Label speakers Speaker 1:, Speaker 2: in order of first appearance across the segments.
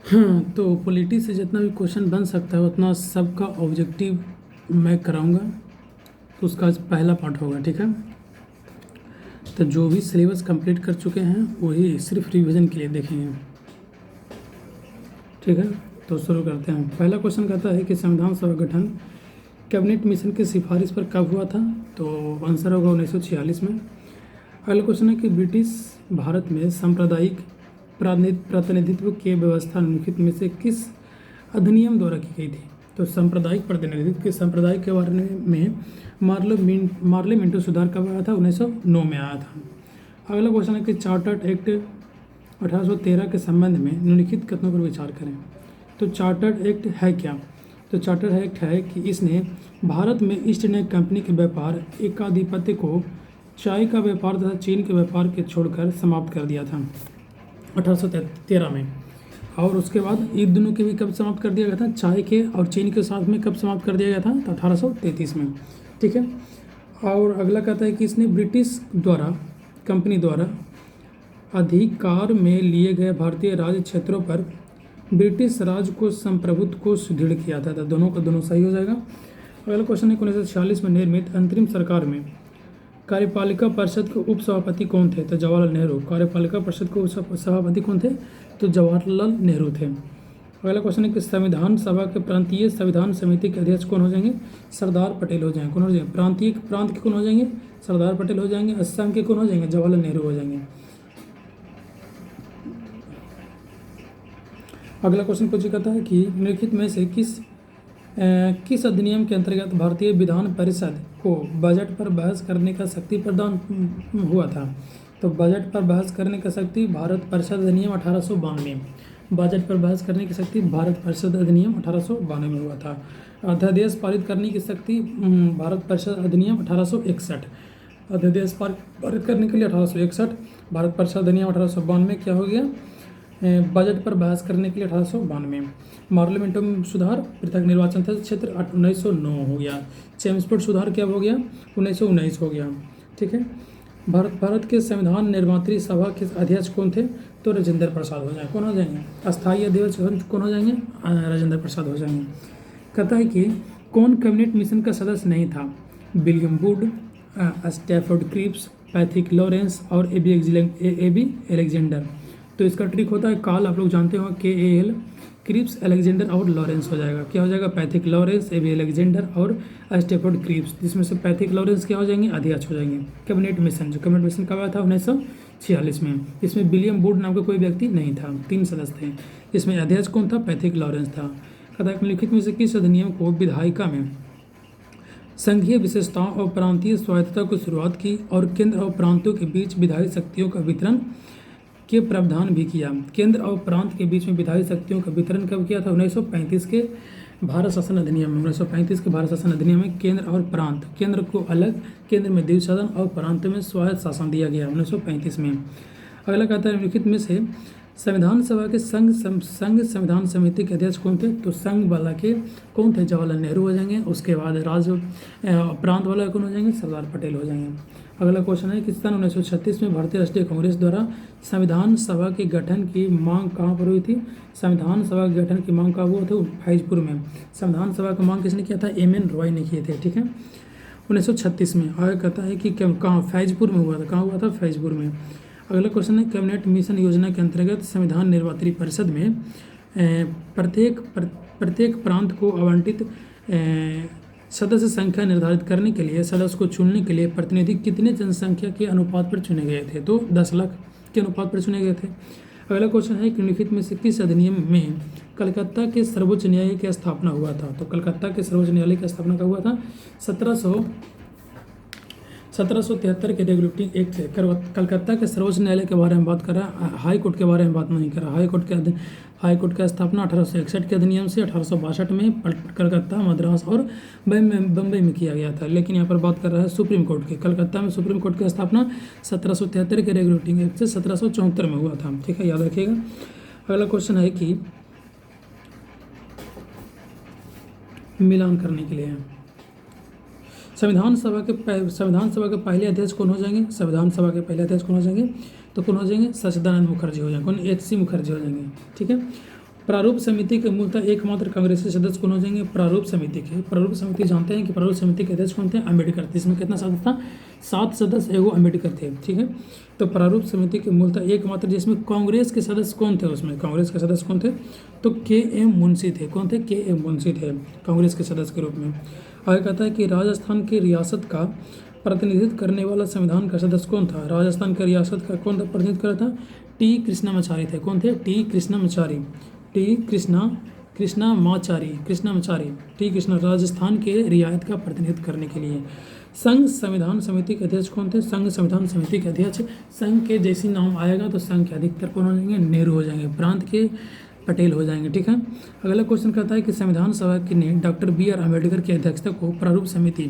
Speaker 1: हाँ, तो पॉलिटी से जितना भी क्वेश्चन बन सकता है उतना सबका ऑब्जेक्टिव मैं कराऊंगा। तो उसका आज पहला पार्ट होगा, ठीक है। तो जो भी सिलेबस कंप्लीट कर चुके हैं वही सिर्फ रिवीजन के लिए देखेंगे, ठीक है। तो शुरू करते हैं। पहला क्वेश्चन कहता है कि संविधान सभा गठन कैबिनेट मिशन की सिफारिश पर कब हुआ था। तो आंसर होगा 1946 में। अगला क्वेश्चन है कि ब्रिटिश भारत में सांप्रदायिक प्रतिनिधित्व की व्यवस्था निम्नलिखित में से किस अधिनियम द्वारा की गई थी। तो सांप्रदायिक प्रतिनिधित्व के संप्रदाय के बारे में मार्लियामेंटो सुधार कब आया था, 1909 में आया था। अगला क्वेश्चन है कि चार्टर्ड एक्ट 1813 के संबंध में निम्नलिखित कथनों पर विचार करें। तो चार्टर्ड एक्ट है क्या। तो चार्टर्ड एक्ट है कि इसने भारत में ईस्ट इंडिया कंपनी के व्यापार एकाधिपत्य को चाय का व्यापार तथा चीन के व्यापार के छोड़कर समाप्त कर दिया था 1813 में। और उसके बाद इन दोनों के भी कब समाप्त कर दिया गया था, चाय के और चीन के साथ में कब समाप्त कर दिया गया था, तो 1833 में, ठीक है। और अगला कहता है कि इसने ब्रिटिश कंपनी द्वारा अधिकार में लिए गए भारतीय राज्य क्षेत्रों पर ब्रिटिश राज को संप्रभुत्व को सुदृढ़ किया था। तो दोनों का दोनों सही हो जाएगा। अगला क्वेश्चन है 1946 में निर्मित अंतरिम सरकार में कार्यपालिका परिषद के उपसभापति कौन थे। तो जवाहरलाल नेहरू। कार्यपालिका परिषद के उपसभापति कौन थे, तो जवाहरलाल नेहरू थे। अगला क्वेश्चन है कि संविधान सभा के प्रांतीय संविधान समिति के अध्यक्ष कौन हो जाएंगे, सरदार पटेल हो जाएंगे। कौन हो जाएंगे, प्रांत के कौन हो जाएंगे, सरदार पटेल हो जाएंगे। असम के कौन हो जाएंगे, जवाहरलाल नेहरू हो जाएंगे। अगला क्वेश्चन पूछा जाता है कि निम्नलिखित में से किस अधिनियम के अंतर्गत भारतीय विधान परिषद को बजट पर बहस करने का शक्ति प्रदान हुआ था। तो बजट पर बहस करने का शक्ति भारत परिषद अधिनियम 1892। बजट पर बहस करने की शक्ति भारत परिषद अधिनियम 1892 में हुआ था। अध्यादेश पारित करने की शक्ति भारत परिषद अधिनियम 1861। अध्यादेश पारित करने के लिए 1861, भारत परिषद अधिनियम 1892 में क्या हो गया, बजट पर बहस करने के लिए 1892। पार्लियामेंट में सुधार, पृथक निर्वाचन क्षेत्र 1909 हो गया। चेम्सफोर्ड सुधार क्या हो गया, 1919 हो गया, ठीक है। भारत के संविधान निर्मात्री सभा के अध्यक्ष कौन थे, तो राजेंद्र प्रसाद हो जाएंगे। कौन हो जाएंगे, अस्थायी अध्यक्ष कौन हो जाएंगे, राजेंद्र प्रसाद हो जाएंगे। कहता है कि कौन कैबिनेट मिशन का सदस्य नहीं था। William Wood, Stafford Cripps, Pethick Lawrence और ए बी एलेक्जेंडर। तो इसका ट्रिक होता है काल, आप लोग जानते हो, KAL, क्रिप्स, अलेक्जेंडर और लॉरेंस हो जाएगा। क्या हो जाएगा, Pethick Lawrence, A B Alexander और स्टैफोर्ड क्रिप्स। जिसमें से पैथिक लॉरेंस क्या हो जाएंगे, अध्यक्ष हो जाएंगे। कैबिनेट मिशन, जो कैबिनेट मिशन कब आया था, 1946 में। इसमें विलियम वुड नाम का कोई व्यक्ति नहीं था, 3 सदस्य थे। इसमें अध्यक्ष कौन था, पैथिक लॉरेंस था। कहता है निम्नलिखित में से किस अधिनियम को विधायिका में संघीय विशेषताओं और प्रांतीय स्वायत्तता की शुरुआत की और केंद्र और प्रांतों के बीच विधायी शक्तियों का वितरण के प्रावधान भी किया। केंद्र और प्रांत के बीच में विधायी शक्तियों का वितरण कब किया था, 1935 के भारत शासन अधिनियम में। 1935 के भारत शासन अधिनियम में केंद्र और प्रांत, केंद्र को अलग, केंद्र में द्विज शासन और प्रांत में स्वायत्त शासन दिया गया 1935 में। अगला कहता है निम्नलिखित में से संविधान सभा के संघ संविधान समिति के अध्यक्ष कौन थे। तो संघ वाला के कौन थे, जवाहरलाल नेहरू हो जाएंगे। उसके बाद प्रांत वाला कौन हो जाएंगे, सरदार पटेल हो जाएंगे। अगला क्वेश्चन है कि सन 1936 में भारतीय राष्ट्रीय कांग्रेस द्वारा संविधान सभा के गठन की मांग कहाँ पर हुई थी। संविधान सभा के गठन की मांग कहाँ हुआ था, फैजपुर में। संविधान सभा का मांग किसने किया था, MN रॉय ने किए थे, ठीक है, 1936 में। आगे कहता है कि कहाँ, फैजपुर में हुआ था। कहाँ हुआ था, फैजपुर में। अगला क्वेश्चन है कैबिनेट मिशन योजना के अंतर्गत संविधान निर्मात्री परिषद में प्रत्येक प्रांत को आवंटित सदस्य संख्या निर्धारित करने के लिए, सदस्य को चुनने के लिए प्रतिनिधि कितने जनसंख्या के अनुपात पर चुने गए थे। तो 10 लाख के अनुपात पर चुने गए थे। अगला क्वेश्चन है कि निम्नलिखित में से किस अधिनियम में कलकत्ता के सर्वोच्च न्यायालय की स्थापना हुआ था। तो कलकत्ता के सर्वोच्च न्यायालय की स्थापना कब हुआ था, 1773 के रेगुलेटिंग एक्ट से। कलकत्ता के सर्वोच्च न्यायालय के बारे में बात कर रहा है, हाई कोर्ट के बारे में बात नहीं कर रहा। हाई कोर्ट का स्थापना 1861 के अधिनियम से 1862 में कलकत्ता, मद्रास और बम्बई में किया गया था। लेकिन यहाँ पर बात कर रहा है सुप्रीम कोर्ट की। कलकत्ता में सुप्रीम कोर्ट की स्थापना 1773 के रेगुलेटिंग एक्ट से 1774 में हुआ था, ठीक है, याद रखिएगा। अगला क्वेश्चन है कि मिलान करने के लिए संविधान सभा के पहले अध्यक्ष कौन हो जाएंगे। संविधान सभा के पहले अध्यक्ष कौन हो जाएंगे, तो कौन हो जाएंगे, सच्चिदानंद मुखर्जी हो जाएंगे। कौन, HC मुखर्जी हो जाएंगे, ठीक है। प्रारूप समिति के मूलतः एकमात्र कांग्रेसी सदस्य कौन हो जाएंगे? प्रारूप समिति जानते हैं कि प्रारूप समिति के अध्यक्ष कौन थे? अम्बेडकर। इसमें कितना सदस्य था? 7 सदस्य एगो अम्बेडकर थे। ठीक है, तो प्रारूप समिति के मूलतः एकमात्र, जिसमें कांग्रेस के सदस्य कौन थे? उसमें कांग्रेस के सदस्य कौन थे? तो के.एम. मुंशी थे। कौन थे? के.एम. मुंशी थे कांग्रेस के सदस्य के रूप में। आगे कहता है कि राजस्थान की रियासत का प्रतिनिधित्व करने वाला संविधान का सदस्य कौन था? राजस्थान की रियासत का कौन प्रतिनिधित्व कर रहा था? टी कृष्णामाचारी थे। कौन थे? टी कृष्णामाचारी। राजस्थान के रियायत का प्रतिनिधित्व करने के लिए। संघ संविधान समिति के अध्यक्ष कौन थे? संघ संविधान समिति के अध्यक्ष, संघ के जैसी नाम आएगा तो संघ के अधिकतर कौन हो जाएंगे? नेहरू हो जाएंगे। प्रांत के पटेल हो जाएंगे। ठीक है, अगला क्वेश्चन कहता है कि संविधान सभा की ने डॉक्टर बी.आर. अम्बेडकर की अध्यक्षता को प्रारूप समिति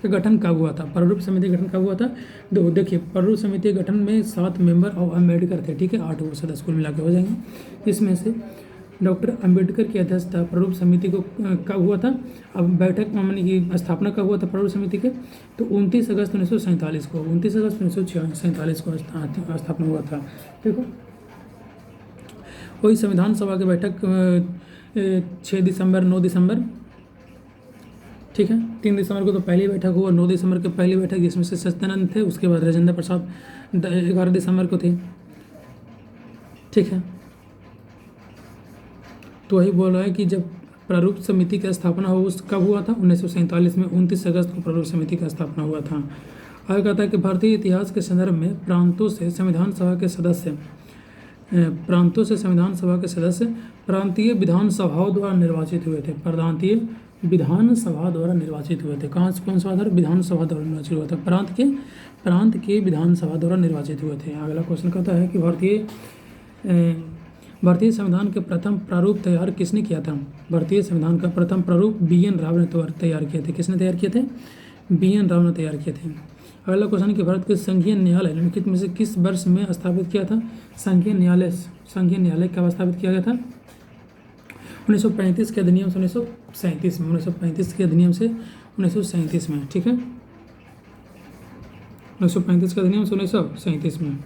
Speaker 1: का गठन कब हुआ था? प्रारूप समिति का गठन कब हुआ था? देखिए, प्रारूप समिति के गठन में 7 मेंबर और अम्बेडकर थे। ठीक है, 8 वो सदस्य कुल मिला के हो जाएंगे। इसमें से डॉक्टर अम्बेडकर की अध्यक्षता प्रारूप समिति को कब हुआ था? अब बैठक मामले की स्थापना कब हुआ था प्रारूप समिति के? तो 29 अगस्त 1947 को, 29 अगस्त 1947 को स्थापना हुआ था। ठीक है, वही संविधान सभा की बैठक 6 दिसंबर 9 दिसंबर, ठीक है, 3 दिसंबर को तो पहली बैठक हुआ, 9 दिसंबर की पहली बैठक जिसमें से सत्यानंद थे, उसके बाद राजेंद्र प्रसाद 11 दिसंबर को थी। ठीक है, तो वही बोल रहा है कि जब प्रारूप समिति की स्थापना हो उस कब हुआ था? 1947 में 29 अगस्त को प्रारूप समिति का स्थापना हुआ था। आगे कहता है कि भारतीय इतिहास के संदर्भ में प्रांतों से संविधान सभा के सदस्य प्रांतीय विधानसभाओं द्वारा निर्वाचित हुए थे। प्रांतीय विधानसभा द्वारा निर्वाचित हुए थे। कहाँ से? कौन सा आधार? विधानसभा द्वारा निर्वाचित हुआ था। प्रांत के विधानसभा द्वारा निर्वाचित हुए थे। अगला क्वेश्चन कहता है कि भारतीय संविधान के प्रथम प्रारूप तैयार किसने किया था? भारतीय संविधान का प्रथम प्रारूप बी.एन. राव ने तैयार किए थे। किसने तैयार किए थे? बी.एन. राव ने तैयार किए थे। अगला क्वेश्चन है कि भारत के संघीय न्यायालय निम्नलिखित में से किस वर्ष में स्थापित किया था? संघीय न्यायालय कब स्थापित किया गया था? 1935 के अधिनियम से 1937 में। 1935 के अधिनियम से 1937 में। ठीक है, 1935 के अधिनियम से 1937 में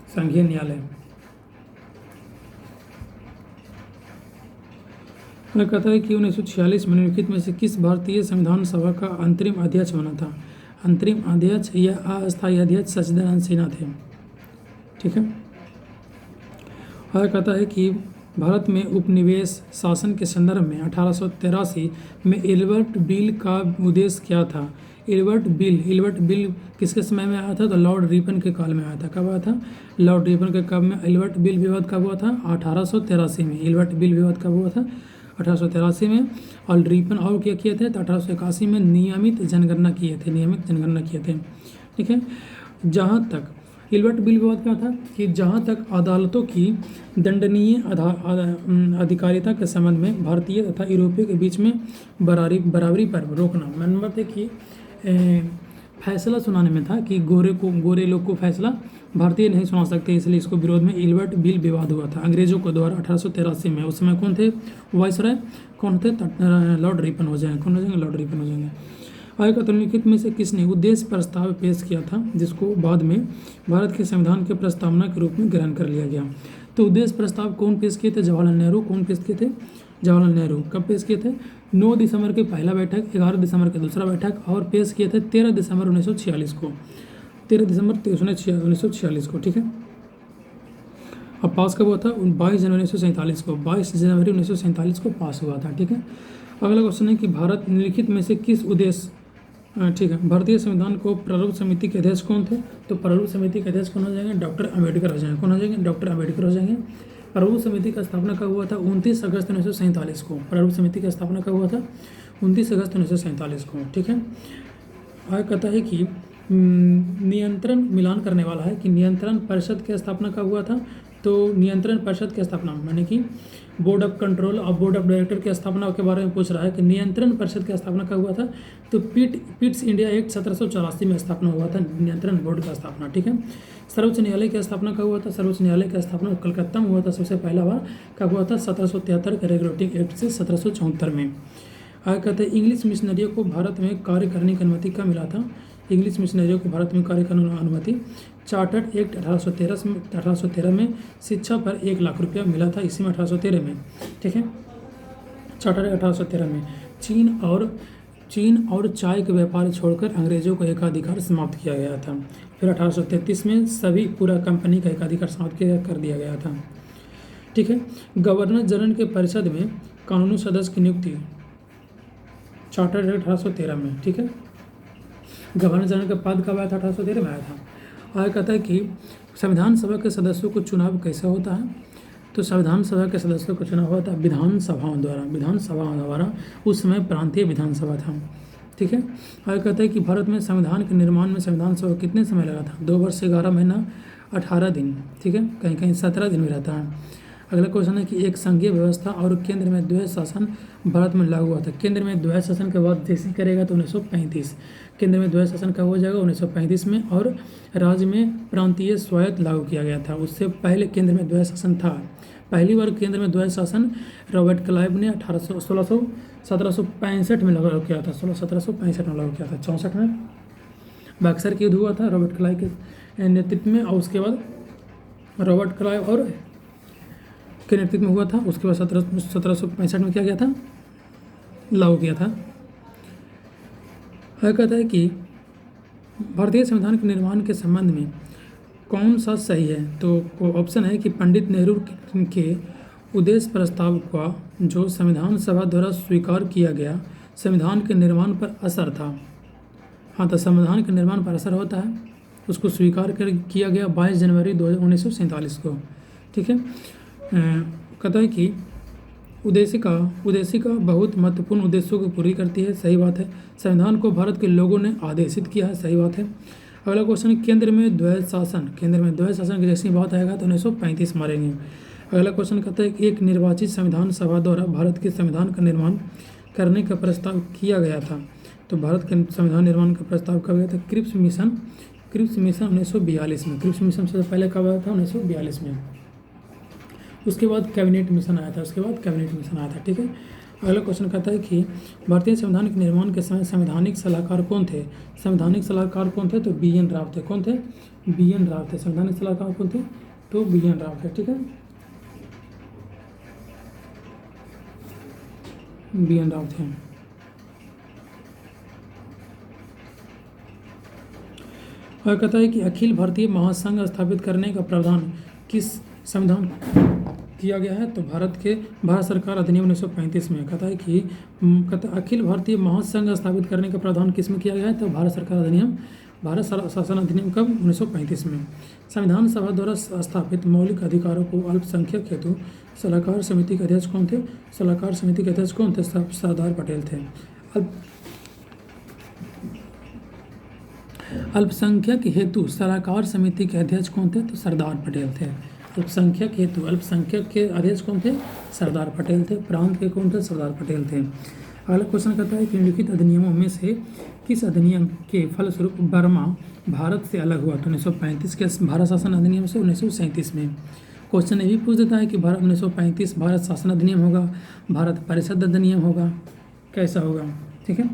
Speaker 1: संघीय न्यायालय। कहता है कि 1946 में निम्नलिखित में से किस भारतीय संविधान सभा का अंतरिम अध्यक्ष बना था? अंतरिम अध्यक्ष या अस्थायी अध्यक्ष सच्चिदानंद सिन्हा थे। ठीक है, और कहता है कि भारत में उपनिवेश शासन के संदर्भ में 1883 में एल्बर्ट बिल का उद्देश्य क्या था? एल्बर्ट बिल किसके समय में आया था? तो लॉर्ड रिपन के काल में आया था। कब आया था? लॉर्ड रिपन के काल में। एल्बर्ट बिल विवाद कब हुआ था? 1883 में। एल्बर्ट बिल विवाद कब हुआ था? 1883 में। और रिपन और क्या किए थे? तो 1881 में नियमित जनगणना किए थे। ठीक है, जहाँ तक एल्बर्ट बिल विवाद क्या था कि जहाँ तक अदालतों की दंडनीय अधिकारिता के संबंध में भारतीय तथा यूरोपीय के बीच में बराबरी पर रोकना, नंबर थे कि फैसला सुनाने में था कि गोरे लोग को फैसला भारतीय नहीं सुना सकते, इसलिए इसको विरोध में एल्बर्ट बिल विवाद हुआ था अंग्रेजों को द्वारा 1883 में। उस समय कौन थे वायसराय? कौन थे? लॉर्ड रिपन हो जाएंगे। कौन हो जाएंगे? लॉर्ड रिपन हो जाएंगे। आगे का निम्नलिखित में से किसने उद्देश्य प्रस्ताव पेश किया था जिसको बाद में भारत के संविधान के प्रस्तावना के रूप में ग्रहण कर लिया गया? तो उद्देश्य प्रस्ताव कौन पेश किए थे? जवाहरलाल नेहरू। कौन पेश किए थे? जवाहरलाल नेहरू। कब पेश किए थे? 9 दिसंबर के पहला बैठक, 11 दिसंबर के दूसरा बैठक, और पेश किए थे 13 दिसंबर 1946 को। 13 दिसंबर 1946 को। ठीक है, अब पास कब हुआ था? 22 जनवरी 1947 को। 22 जनवरी 1947 को पास हुआ था। ठीक है, अगला क्वेश्चन है कि भारत निम्नलिखित में से किस उद्देश्य, ठीक है, भारतीय संविधान को प्रारूप समिति के अध्यक्ष कौन थे? तो प्रारूप समिति के अध्यक्ष कौन हो जाएंगे? डॉक्टर अम्बेडकर हो जाएंगे। कौन हो जाएंगे? डॉक्टर अम्बेडकर हो जाएंगे। प्रारूप समिति का स्थापना कब हुआ था? 29 अगस्त 1947 को। प्रारूप समिति का स्थापना कब हुआ था? 29 अगस्त 1947 को। ठीक है, आगे कहता है कि नियंत्रण मिलान करने वाला है कि नियंत्रण परिषद की स्थापना कब हुआ था? तो नियंत्रण परिषद की स्थापना माने कि बोर्ड ऑफ कंट्रोल और बोर्ड ऑफ डायरेक्टर की स्थापना के बारे में पूछ रहा है कि नियंत्रण परिषद की स्थापना कब हुआ था? तो पिट्स इंडिया एक्ट 1784 में स्थापना हुआ था नियंत्रण बोर्ड का स्थापना। ठीक है, सर्वोच्च न्यायालय की स्थापना कब हुआ था? सर्वोच्च न्यायालय की स्थापना कलकत्ता में हुआ था सबसे पहला बार। कब हुआ था? 1773 के रेगुलेटिंग एक्ट से 1774 में। आगे कहते हैं इंग्लिश मिशनरियों को भारत में कार्य करने की अनुमति कब मिला था? इंग्लिश मिशनरियों को भारत में कार्य करने की अनुमति चार्टर्ड एक्ट 1813 में शिक्षा पर 1 लाख रुपया मिला था, इसी में 1813 में, ठीक है। चार्टर 1813 में चीन और चाय के व्यापार छोड़कर अंग्रेजों का एकाधिकार समाप्त किया गया था। फिर 1833 में सभी पूरा कंपनी का एकाधिकार समाप्त कर दिया गया था, ठीक है। गवर्नर जनरल के परिषद में कानूनी सदस्य की नियुक्ति चार्टर 1813 में, ठीक है। गवर्नर जनरल का पद कब आया था? 1813 में आया था। और कहता है कि संविधान सभा के सदस्यों को चुनाव कैसे होता है? तो संविधान सभा के सदस्यों का चुनाव हुआ था विधानसभाओं द्वारा। उस समय प्रांतीय विधानसभा था, ठीक है। और कहता है कि भारत में संविधान के निर्माण में संविधान सभा कितने समय लगा था? 2 वर्ष 11 महीना 18 दिन, ठीक है। कहीं कहीं 17 दिन भी रहता है। अगला क्वेश्चन है कि एक संघीय व्यवस्था और केंद्र में द्वैध शासन भारत में लागू हुआ था। केंद्र में द्वैध शासन के बाद जैसे करेगा तो 1935, केंद्र में द्वैध शासन कब हो जाएगा? 1935 में। और राज्य में प्रांतीय स्वायत्त लागू किया गया था। उससे पहले केंद्र में द्वैध शासन था। पहली बार केंद्र में द्वैध शासन रॉबर्ट क्लाइव ने 1765 में लागू किया था। 1765 में लागू किया था। 64 में बक्सर के युद्ध हुआ था रॉबर्ट क्लाइव के नेतृत्व में, और उसके बाद रॉबर्ट क्लाइव और के नेतृत्व में हुआ था। उसके बाद 1765 में क्या किया था? लागू किया था। कहता है कि भारतीय संविधान के निर्माण के संबंध में कौन सा सही है? तो ऑप्शन है कि पंडित नेहरू के उद्देश्य प्रस्ताव का जो संविधान सभा द्वारा स्वीकार किया गया संविधान के निर्माण पर असर था। हाँ, तो संविधान के निर्माण पर असर होता है, उसको स्वीकार किया गया 22 जनवरी 1947 को, ठीक है। कहता है कि उद्देशिका बहुत महत्वपूर्ण उद्देश्यों को पूरी करती है, सही बात है। संविधान को भारत के लोगों ने आदेशित किया है, सही बात है। अगला क्वेश्चन, केंद्र में द्वैध शासन की जैसी बात आएगा तो 1935 मारेंगे। अगला क्वेश्चन कहता है कि एक निर्वाचित संविधान सभा द्वारा भारत के संविधान का निर्माण करने का प्रस्ताव किया गया था। तो भारत के संविधान निर्माण का प्रस्ताव कब गया था? क्रिप्स मिशन 1942 में। क्रिप्स मिशन सबसे पहले कब आया था? 1942 में। उसके बाद कैबिनेट मिशन आया था, ठीक है। अगला क्वेश्चन कहता है कि भारतीय संविधान के निर्माण के समय संवैधानिक सलाहकार कौन थे? तो बी.एन. राव थे। कौन थे? बी.एन. राव थे। संवैधानिक सलाहकार कौन थे? तो बी.एन. राव थे, ठीक है। बी.एन. राव थे। और कहता है कि अखिल भारतीय महासंघ स्थापित करने का प्रावधान किस संविधान किया गया है? तो भारत सरकार अधिनियम 1935 में। कहता है कि अखिल भारतीय महासंघ स्थापित करने का प्रावधान किस में किया गया है? तो भारत शासन अधिनियम कब? 1935 में। संविधान सभा द्वारा स्थापित मौलिक अधिकारों को अल्पसंख्यक हेतु सलाहकार समिति के अध्यक्ष कौन थे? सरदार पटेल थे। अल्पसंख्यक हेतु सलाहकार समिति के अध्यक्ष कौन थे? तो सरदार पटेल थे। अल्पसंख्यक के अध्यक्ष कौन थे? सरदार पटेल थे। प्रांत के कौन थे? सरदार पटेल थे। अगला क्वेश्चन कहता है कि निम्नलिखित अधिनियमों में से किस अधिनियम के फलस्वरूप बर्मा भारत से अलग हुआ? तो 1935 के भारत शासन अधिनियम से 1937 में। क्वेश्चन ये भी पूछ देता है कि 1935 भारत शासन अधिनियम होगा, भारत परिषद अधिनियम होगा, कैसा होगा, ठीक है।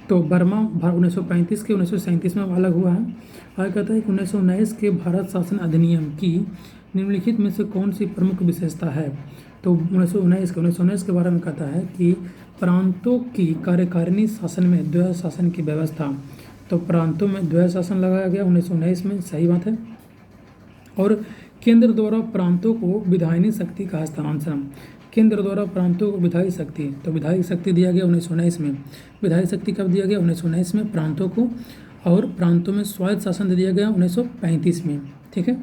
Speaker 1: तो बर्मा 1935 के 1937 में अलग हुआ है। और कहता है कि 1919 के भारत शासन अधिनियम की निम्नलिखित में से कौन सी प्रमुख विशेषता है? तो 1919 के बारे में कहता है कि प्रांतों की कार्यकारिणी शासन में द्वैध शासन की व्यवस्था। तो प्रांतों में द्वैध शासन लगाया गया 1919 में, सही बात है। और केंद्र द्वारा प्रांतों को विधायिनी शक्ति का हस्तांतरण। केंद्र द्वारा प्रांतों को विधायी शक्ति, तो विधायी शक्ति दिया गया 1919 में। विधायी शक्ति कब दिया गया? 1919 में प्रांतों को। और प्रांतों में स्वायत्त शासन दिया गया 1935 में, ठीक है।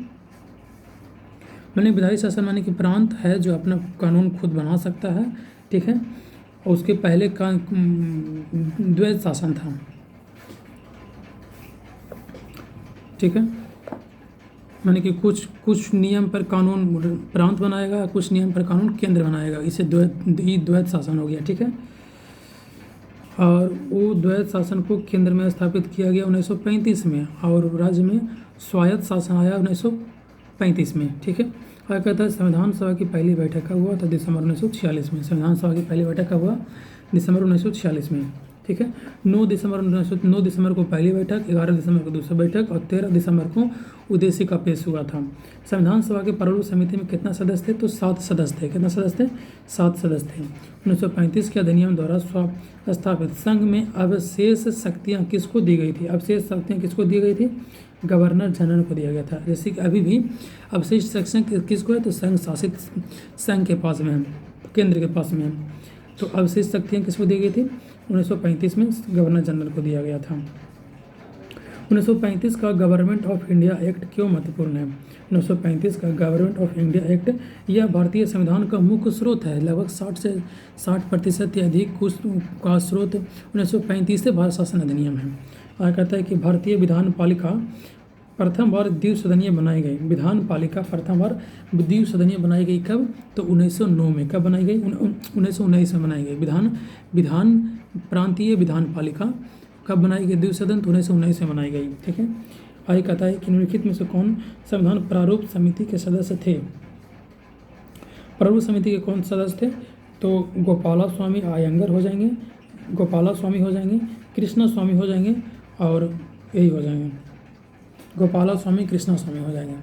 Speaker 1: मैंने विधायी शासन माने कि प्रांत है जो अपना कानून खुद बना सकता है, ठीक है। और उसके पहले का द्वैध शासन था, ठीक है। माने कि कुछ नियम पर कानून प्रांत बनाएगा, कुछ नियम पर कानून केंद्र बनाएगा, इसे द्वैध शासन हो गया, ठीक है। और वो द्वैध शासन को केंद्र में स्थापित किया गया 1935 में, और राज्य में स्वायत्त शासन आया 1935 में, ठीक है। और कहता है संविधान सभा की पहली बैठक कब हुआ था? दिसंबर 1946 में। संविधान सभा की पहली बैठक कब हुआ? दिसंबर 1946 में, ठीक है। 9 दिसंबर को पहली बैठक, 11 दिसंबर को दूसरी बैठक और 13 दिसंबर को उद्देशिका पेश हुआ था। संविधान सभा के प्रारूप समिति में कितना सदस्य थे? तो 7 सदस्य थे। कितना सदस्य थे? 7 सदस्य थे। 1935 के अधिनियम द्वारा स्थापित संघ में अवशेष शक्तियाँ किसको दी गई थी? अवशेष शक्तियाँ किसको दी गई थी? गवर्नर जनरल को दिया गया था। जैसे कि अभी भी अवशेष शक्तियाँ किसको है? तो संघ शासित संघ के पास में है, केंद्र के पास में है। तो अवशेष शक्तियाँ किसको दी गई थी? 1935 में गवर्नर जनरल को दिया गया था। 1935 का गवर्नमेंट ऑफ इंडिया एक्ट क्यों महत्वपूर्ण है? 1935 का गवर्नमेंट ऑफ इंडिया एक्ट यह भारतीय संविधान का मुख्य स्रोत है। लगभग 60% या अधिक का स्रोत 1935 से भारत शासन अधिनियम है। और कहता है कि भारतीय विधान पालिका प्रथम बार द्विसदनीय बनाई गई। विधान पालिका प्रथम बार द्विसदनीय बनाई गई कब? तो 1909 में। कब बनाई गई? 1919 में बनाई गई। प्रांतीय विधान पालिका कब बनाई गई द्विसदन? तो 1919 में बनाई गई। ठीक है। आगे कहता है कि निम्नलिखित में से कौन संविधान प्रारूप समिति के सदस्य थे? प्रारूप समिति के कौन सदस्य थे? तो गोपाला स्वामी अयंगर हो जाएंगे, गोपाला स्वामी हो जाएंगे, कृष्णा स्वामी हो जाएंगे और यही हो जाएंगे, गोपाला स्वामी, कृष्णा स्वामी हो जाएंगे।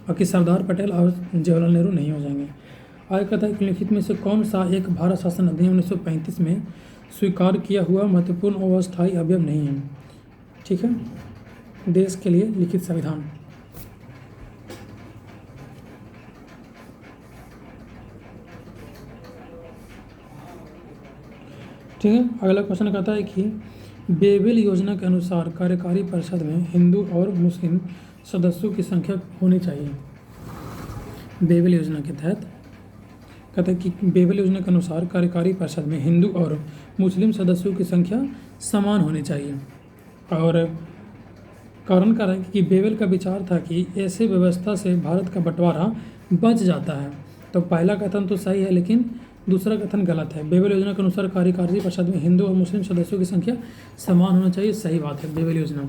Speaker 1: बाकी सरदार पटेल और जवाहरलाल नेहरू नहीं हो जाएंगे। आगे कहता है कि निम्नलिखित में से कौन सा एक भारत शासन अधिनियम 1935 में स्वीकार किया हुआ महत्वपूर्ण और अस्थायी अवयव नहीं है? ठीक है। देश के लिए लिखित संविधान। ठीक है। अगला क्वेश्चन कहता है कि बेबिल योजना के अनुसार कार्यकारी परिषद में हिंदू और मुस्लिम सदस्यों की संख्या होनी चाहिए। बेबिल योजना के तहत कहता है कि बेबिल योजना के अनुसार कार्यकारी परिषद में हिंदू और मुस्लिम सदस्यों की संख्या समान होनी चाहिए। और कारण क्या है कि बेबिल का विचार था कि ऐसे व्यवस्था से भारत का बंटवारा बच जाता है। तो पहला कथन तो सही है, लेकिन दूसरा कथन गलत है। बेबिल योजना के अनुसार कार्यकारी परिषद में हिंदू और मुस्लिम सदस्यों की संख्या समान होना चाहिए, सही बात है, बेबिल योजना।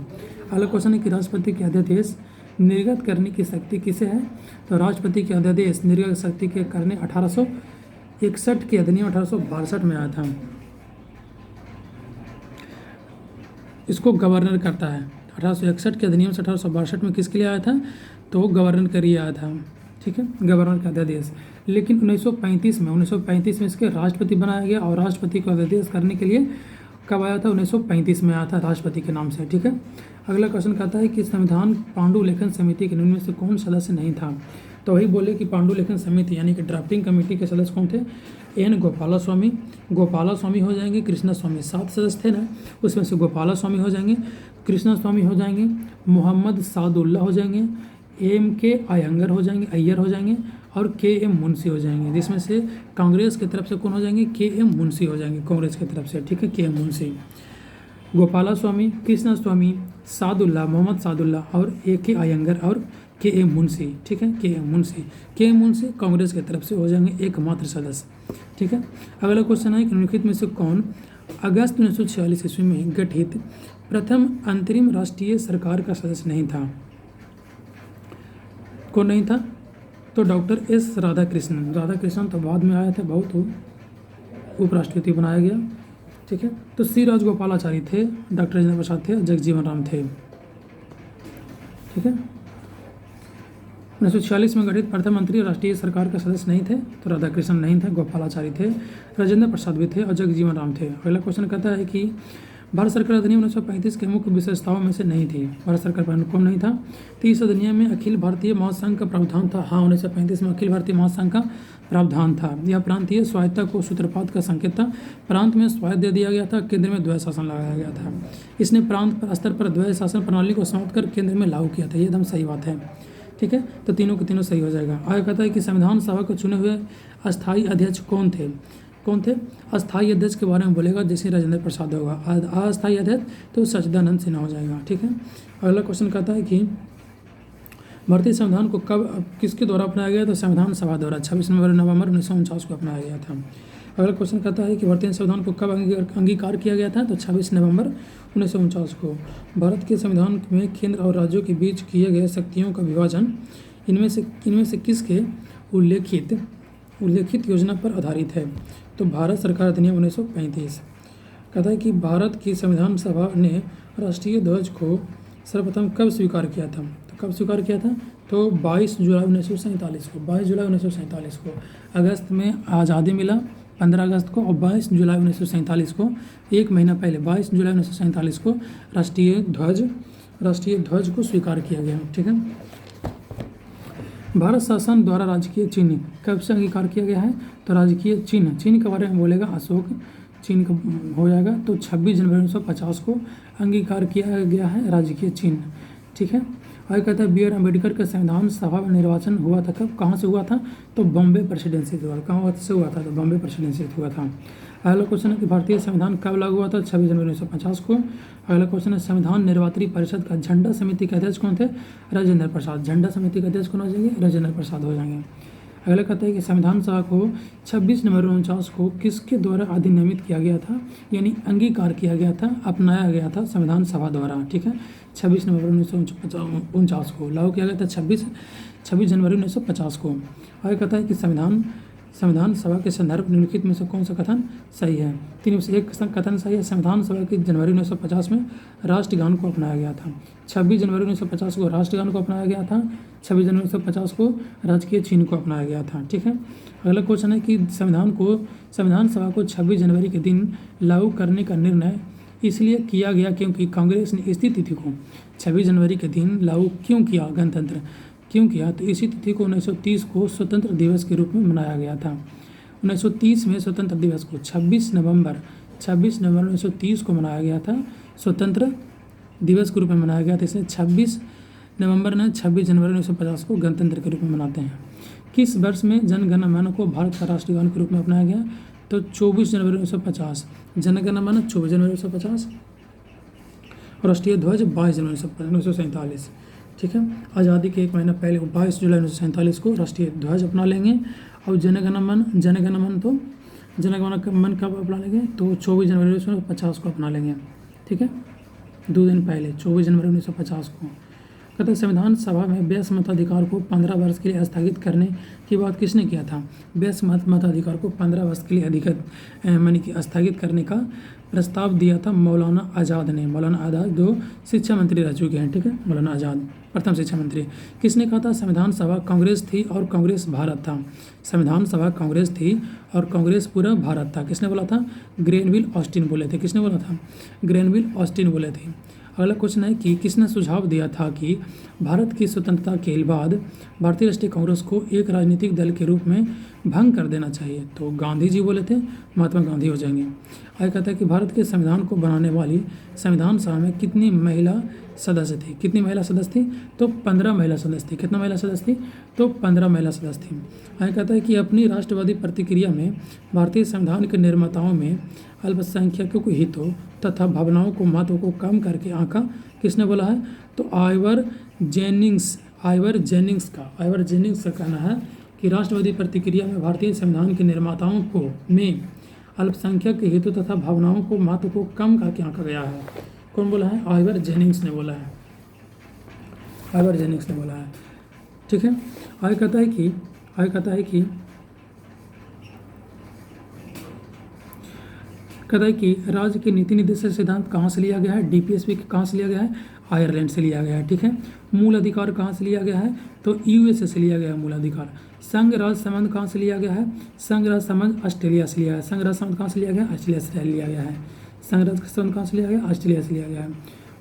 Speaker 1: अगला क्वेश्चन है कि राष्ट्रपति के अध्यादेश निर्गत करने की शक्ति किसे है? तो राष्ट्रपति के अध्यादेश निर्गत शक्ति के करने 1861 के अधिनियम 1862 में आया था। इसको गवर्नर करता है। 1861 के अधिनियम से 1862 में किसके लिए आया था? तो गवर्नर के लिए आया था। ठीक है, गवर्नर का अध्यादेश। लेकिन 1935 में इसके राष्ट्रपति बनाया गया और राष्ट्रपति को अध्यादेश करने के लिए कब आया था? 1935 में आया था राष्ट्रपति के नाम से। ठीक है। अगला क्वेश्चन कहता है कि संविधान पांडुलेखन समिति के निम्न में से कौन सदस्य नहीं था? तो वही बोले कि पांडुलेखन समिति यानी कि ड्राफ्टिंग कमेटी के सदस्य कौन थे? एन गोपाला स्वामी हो जाएंगे, कृष्णा स्वामी। 7 सदस्य थे ना, उसमें से गोपाला स्वामी हो जाएंगे, कृष्णा स्वामी हो जाएंगे, मोहम्मद सादुल्ला हो जाएंगे, के अयंगर हो जाएंगे और एम मुंशी हो जाएंगे। जिसमें से कांग्रेस की तरफ से कौन हो जाएंगे? एम मुंशी हो जाएंगे कांग्रेस की तरफ से। ठीक है, एम मुंशी। गोपाला स्वामी, कृष्णा स्वामी, सादुल्ला, मोहम्मद सादुल्ला और के अयंगर और एम मुंशी। ठीक है, के एम मुंशी कांग्रेस की तरफ से हो जाएंगे एकमात्र सदस्य। ठीक है। अगला क्वेश्चन है कि निम्नलिखित में से कौन अगस्त 1946 ईस्वी में गठित प्रथम अंतरिम राष्ट्रीय सरकार का सदस्य नहीं था? कौन नहीं था? तो डॉक्टर एस राधाकृष्णन तो बाद में आया था, बहुत उपराष्ट्रपति बनाया गया। ठीक है। तो सी राजगोपालाचारी थे, डॉक्टर राजेंद्र प्रसाद थे, जगजीवन राम थे। ठीक है। 1946 में गठित प्रथम मंत्री राष्ट्रीय सरकार का सदस्य नहीं थे, तो राधाकृष्णन नहीं थे, गोपालाचारी थे, राजेंद्र प्रसाद भी थे और जगजीवन राम थे। अगला क्वेश्चन कहता है कि भारत सरकार अधिनियम 1935 के मुख्य विशेषताओं में से नहीं थी। भारत सरकार पर कौन नहीं था? तो इस अधिनियम में अखिल भारतीय महासंघ का प्रावधान था। हाँ, 1935 में अखिल भारतीय महासंघ का प्रावधान था। यह प्रांतीय स्वायत्तता को सूत्रपात का संकेत था। प्रांत में स्वायत्त दे दिया गया था, केंद्र में द्वैध शासन लगाया गया था। इसने प्रांत स्तर पर द्वैध शासन प्रणाली को समाप्त कर केंद्र में लागू किया था। ये एकदम सही बात है। ठीक है, तो तीनों के तीनों सही हो जाएगा। आगे कहता है कि संविधान सभा को चुने हुए अस्थायी अध्यक्ष कौन थे? अस्थायी अध्यक्ष के बारे में बोलेगा जैसे राजेंद्र प्रसाद होगा। अस्थायी अध्यक्ष तो सच्चिदानंद सिन्हा हो जाएगा। ठीक है। अगला क्वेश्चन कहता है कि भारतीय संविधान को कब किसके द्वारा अपनाया गया? तो संविधान सभा द्वारा 26 नवंबर 1949 को अपनाया गया था। अगला क्वेश्चन कहता है कि भारतीय संविधान को कब अंगीकार किया गया था? तो 26 नवंबर 1949 को। भारत के संविधान में केंद्र और राज्यों के बीच किए गए शक्तियों का विभाजन इनमें से किसके उल्लेखित योजना पर आधारित है? तो भारत सरकार अधिनियम 1935। कहता है कि भारत की संविधान सभा ने राष्ट्रीय ध्वज को सर्वप्रथम कब स्वीकार किया था? तो कब स्वीकार किया था? तो 22 जुलाई 1947 को। 22 जुलाई 1947 को अगस्त में आज़ादी मिला 15 अगस्त को, और 22 जुलाई 1947 को, एक महीना पहले 22 जुलाई 1947 को राष्ट्रीय ध्वज को स्वीकार किया गया। ठीक है। भारत शासन द्वारा राजकीय चिन्ह कब से अंगीकार किया गया है? तो राजकीय चिन्ह के बारे में बोलेगा अशोक चिन्ह का हो जाएगा। तो 26 जनवरी 1950 को अंगीकार किया गया है राजकीय चिन्ह। ठीक है। और कहता है बी आर अम्बेडकर का संविधान सभा में निर्वाचन हुआ था कब, कहाँ से हुआ था? तो बॉम्बे प्रेसिडेंसी से हुआ। कहाँ से हुआ था? तो बॉम्बे प्रेसिडेंसी से हुआ था। अगला क्वेश्चन है कि भारतीय संविधान कब लागू हुआ था? 26 जनवरी 1950 को। अगला क्वेश्चन है संविधान निर्वात्री परिषद का झंडा समिति के अध्यक्ष कौन थे? राजेंद्र प्रसाद। झंडा समिति के अध्यक्ष कौन हो जाएंगे? राजेंद्र प्रसाद हो जाएंगे। अगला कहता है कि संविधान सभा को 26 नवंबर 1949 को किसके द्वारा अधिनियमित किया गया था, यानी अंगीकार किया गया था, अपनाया गया था संविधान सभा द्वारा। ठीक है। 26 नवंबर 1949 को लागू किया गया था। 26 जनवरी 1950 को। आगे कहता है कि संविधान सभा के संदर्भ निम्नलिखित में से कौन सा कथन सही है? 3 में से एक कथन सही है। संविधान सभा की जनवरी 1950 में राष्ट्रगान को अपनाया गया था। 26 जनवरी 1950 को राष्ट्रगान को अपनाया गया था। 26 जनवरी 1950 को राजकीय चिन्ह को अपनाया गया था। ठीक है। अगला क्वेश्चन है कि संविधान सभा को 26 जनवरी के दिन लागू करने का निर्णय इसलिए किया गया क्योंकि कांग्रेस ने इसी तिथि को 26 जनवरी के दिन लागू क्यों किया, गणतंत्र क्यों किया? तो इसी तिथि को 1930 को स्वतंत्र दिवस के रूप में मनाया गया था। 1930 में स्वतंत्र दिवस को 26 नवंबर 1930 को मनाया गया था, स्वतंत्र दिवस के रूप में मनाया गया था। इसलिए 26 नवंबर ने 26 जनवरी 1950 को गणतंत्र के रूप में मनाते हैं। किस वर्ष में जनगण मन को भारत का राष्ट्रगान के रूप में अपनाया गया? तो 24 जनवरी 1950। जनगण मन 24 जनवरी 1950, राष्ट्रीय ध्वज 22 जनवरी 1947। ठीक है। आज़ादी के एक महीना पहले 22 जुलाई 1947 को राष्ट्रीय ध्वज अपना लेंगे। और जनगण मन कब अपना लेंगे? तो 24 जनवरी 1950 को अपना लेंगे। ठीक है। 2 दिन पहले 24 जनवरी 1950 को। कहते हैं संविधान सभा में व्यस्त मताधिकार को 15 वर्ष के लिए स्थगित करने की बात किसने किया था? व्यस्त मताधिकार को 15 वर्ष के लिए स्थगित करने का प्रस्ताव दिया था मौलाना आज़ाद ने। मौलाना आज़ाद जो शिक्षा मंत्री रह चुके हैं। ठीक है। मौलाना आज़ाद प्रथम शिक्षा मंत्री। किसने कहा था? संविधान सभा कांग्रेस थी और कांग्रेस भारत था। संविधान सभा कांग्रेस थी और कांग्रेस पूरा भारत था। किसने बोला था? ग्रेनविल ऑस्टिन बोले थे। किसने बोला था? ग्रेनविल ऑस्टिन बोले थे। अगला क्वेश्चन है कि किसने सुझाव दिया था कि भारत की स्वतंत्रता के बाद भारतीय राष्ट्रीय कांग्रेस को एक राजनीतिक दल के रूप में भंग कर देना चाहिए? तो गांधी जी बोले थे, महात्मा गांधी हो जाएंगे। आगे कहता है कि भारत के संविधान को बनाने वाली संविधान सभा में कितनी महिला सदस्य थी? कितनी महिला सदस्य थी? तो 15 महिला सदस्य थी। कितना महिला सदस्य थी? तो 15 महिला सदस्य थी। आगे कहता है कि अपनी राष्ट्रवादी प्रतिक्रिया में भारतीय संविधान के निर्माताओं में अल्पसंख्यकों के हितों तथा भावनाओं को महत्व को कम करके आंका किसने बोला है? तो आइवर जेनिंग्स का कहना है कि राष्ट्रवादी प्रतिक्रिया में भारतीय संविधान के निर्माताओं को में अल्पसंख्यक के हितों तथा भावनाओं को महत्व को कम करके आंका गया है। कौन बोला है? आइवर जेनिंग्स ने बोला है। आइवर जेनिंग्स ने बोला है। ठीक है। आगे कहता है कि राज्य के नीति निर्देशक सिद्धांत कहाँ से लिया गया है? डीपीएसपी कहाँ से लिया गया है? आयरलैंड से लिया गया है। ठीक है। मूल अधिकार कहाँ से लिया गया है? तो यूएसए से लिया गया है मूल अधिकार। संघ राज्य संबंध कहाँ से लिया गया है? संघ राज्य संबंध ऑस्ट्रेलिया से लिया है। संघ राज्य संबंध कहाँ से लिया गया? ऑस्ट्रेलिया से लिया गया है। संघ राज्य संबंध कहाँ से लिया गया? ऑस्ट्रेलिया से लिया गया है।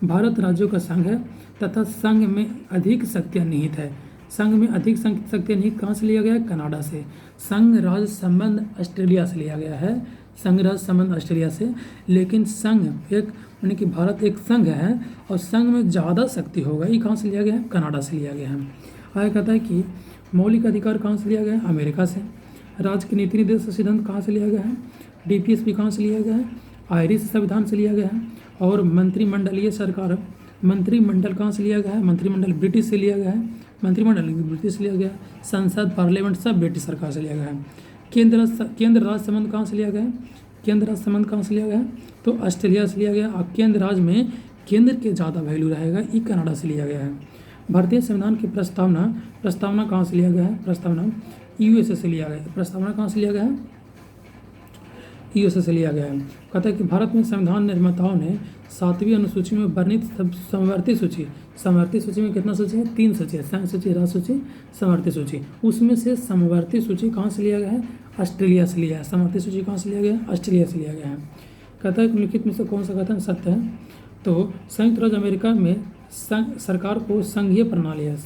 Speaker 1: भारत राज्यों का संघ है तथा संघ में अधिक शक्तियाँ निहित है। संघ में अधिक शक्तियाँ निहित कहाँ से लिया गया है? कनाडा से। संघ राज्य संबंध ऑस्ट्रेलिया से लिया गया है। संघ राज्य संबंध ऑस्ट्रेलिया से, लेकिन संघ एक यानी कि भारत एक संघ है और संघ में ज़्यादा शक्ति होगा, ये कहाँ से लिया गया है? कनाडा से लिया गया है। आगे कहता है कि मौलिक अधिकार कहाँ से लिया गया है? अमेरिका से। राज्य के नीति निर्देशक सिद्धांत कहाँ से लिया गया है? डीपीएसपी कहाँ से लिया गया है? आयरिश संविधान से लिया गया है। और मंत्रिमंडलीय सरकार मंत्रिमंडल कहाँ से लिया गया है? मंत्रिमंडल ब्रिटिश से लिया गया है। मंत्रिमंडल ब्रिटिश से लिया गया है। संसद पार्लियामेंट सब ब्रिटिश सरकार से लिया गया है। केंद्र राज्य संबंध कहाँ से लिया गया है? केंद्र राज्य संबंध कहाँ से लिया गया है? तो ऑस्ट्रेलिया से लिया गया। और केंद्र राज्य में केंद्र के ज़्यादा वैल्यू रहेगा, ये कनाडा से लिया गया है। भारतीय संविधान की प्रस्तावना कहाँ से लिया गया है? प्रस्तावना यूएसए से लिया गया है। प्रस्तावना कहाँ से लिया गया है? यूएसए से लिया गया है। कहता है कि भारत में संविधान निर्माताओं ने 7वीं अनुसूची में वर्णित समवर्ती सूची में कितना सूची है? 3 सूची है, संघ सूची, राज्य सूची, समवर्ती सूची। उसमें से समवर्ती सूची कहाँ से लिया गया है? ऑस्ट्रेलिया से लिया है। समवर्ती सूची कहाँ से लिया गया है? ऑस्ट्रेलिया से लिया गया है। कहता है कि निम्नलिखित में से कौन सा कथन सत्य है? तो संयुक्त राज्य अमेरिका में सरकार को संघीय प्रणाली है,